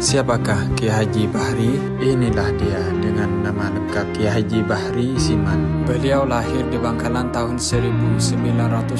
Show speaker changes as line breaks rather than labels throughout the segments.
Siapakah Kiai Haji Bahri? Inilah dia dengan nama lengkap Kiai Haji Bahri Siman. Beliau lahir di Bangkalan tahun 1974.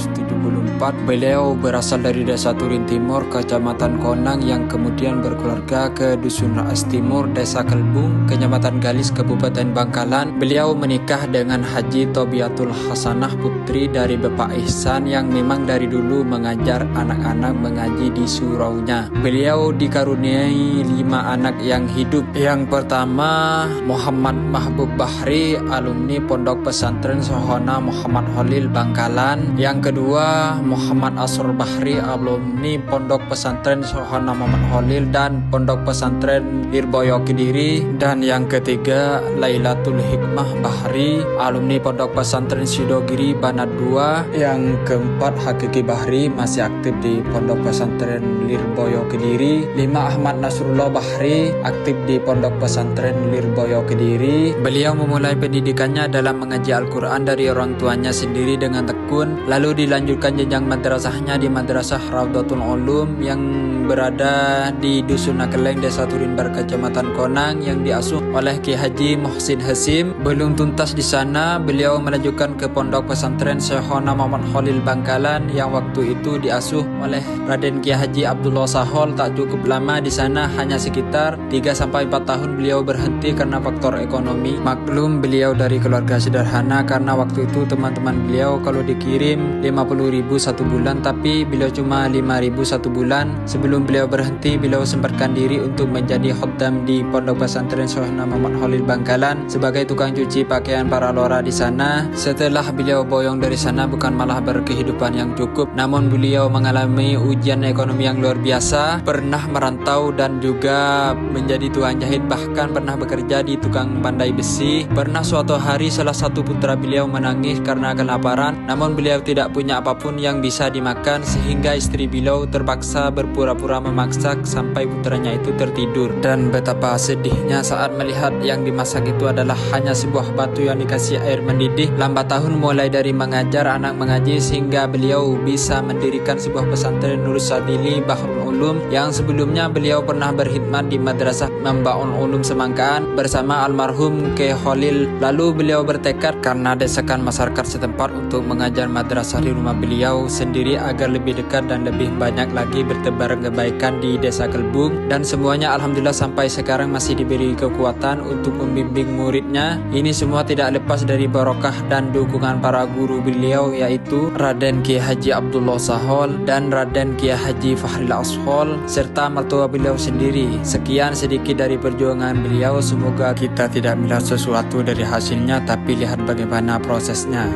Beliau berasal dari Desa Turin Timur, Kecamatan Konang, yang kemudian berkeluarga ke Dusun Raas Timur, Desa Kelbung, Kecamatan Galis, Kabupaten Bangkalan. Beliau menikah dengan Haji Tobiatul Hasanah, putri dari Bapak Ihsan yang memang dari dulu mengajar anak-anak mengaji di suraunya. Beliau dikaruniai 5 anak yang hidup. Yang pertama, Muhammad Mahbub Bahri, alumni Pondok Pesantren Sohona Muhammad Holil Bangkalan. Yang kedua, Muhammad Asrul Bahri, alumni Pondok Pesantren Sohona Muhammad Holil dan Pondok Pesantren Lirboyo Kediri. Dan yang ketiga, Lailatul Hikmah Bahri, alumni Pondok Pesantren Sidogiri Banat 2. Yang keempat, Hakiki Bahri, masih aktif di Pondok Pesantren Lirboyo Kediri. 5, Ahmad Nasrullah Bahri, aktif di Pondok Pesantren Lirboyo Kediri. Beliau memulai pendidikannya dalam mengaji Al-Quran dari orang tuanya sendiri dengan tekun, lalu dilanjutkan jenjang madrasahnya di Madrasah Raudhatul Ulum yang berada di Dusun Nakeleng, Desa Turinbar, Kecamatan Konang, yang diasuh oleh Kiai Haji Muhsin Hasim. Belum tuntas di sana, beliau melanjutkan ke Pondok Pesantren Sohona Muhammad Holil Bangkalan yang waktu itu diasuh oleh Raden Kiai Haji Abdullah Sahol. Tak cukup lama di sana, hanya sekitar 3-4 tahun beliau berhenti karena faktor ekonomi. Maklum, beliau dari keluarga sederhana karena waktu itu teman-teman beliau kalau dikirim 50.000 satu bulan, tapi beliau cuma 5.000 satu bulan. Sebelum beliau berhenti, beliau sempatkan diri untuk menjadi khaddam di Pondok Pesantren Sohona Muhammad Holil Bangkalan sebagai tukang cuci pakaian para lora di sana. Setelah beliau boyong dari sana, bukan malah berkehidupan yang cukup, namun beliau mengalami ujian ekonomi yang luar biasa. Pernah merantau dan juga menjadi tukang jahit, bahkan pernah bekerja di tukang pandai besi. Pernah suatu hari salah satu putra beliau menangis karena kelaparan, namun beliau tidak punya apapun yang bisa dimakan sehingga istri beliau terpaksa berpura-pura memaksa sampai putranya itu tertidur. Dan betapa sedihnya saat melihat yang dimasak itu adalah hanya sebuah batu yang dikasih air mendidih. Lambat tahun mulai dari mengajar anak mengaji sehingga beliau bisa mendirikan sebuah pesantren Nur Sadili Bahrul Ulum yang sebelumnya beliau pernah berkhidmat di Madrasah Mambaul Ulum Semangkaan bersama almarhum Kiai Holil. Lalu beliau bertekad karena desakan masyarakat setempat untuk mengajar madrasah di rumah beliau sendiri agar lebih dekat dan lebih banyak lagi bertebar kebaikan di Desa Kelbung. Dan semuanya alhamdulillah sampai sekarang masih diberi kekuatan untuk membimbing muridnya. Ini semua tidak lepas dari barokah dan dukungan para guru beliau, yaitu Raden Kiai Haji Abdullah Sahol dan Raden Kiai Haji Fahril Ashol serta mertua beliau sendiri. Sekian sedikit dari perjuangan beliau. Semoga kita tidak melihat sesuatu dari hasilnya, tapi lihat bagaimana prosesnya.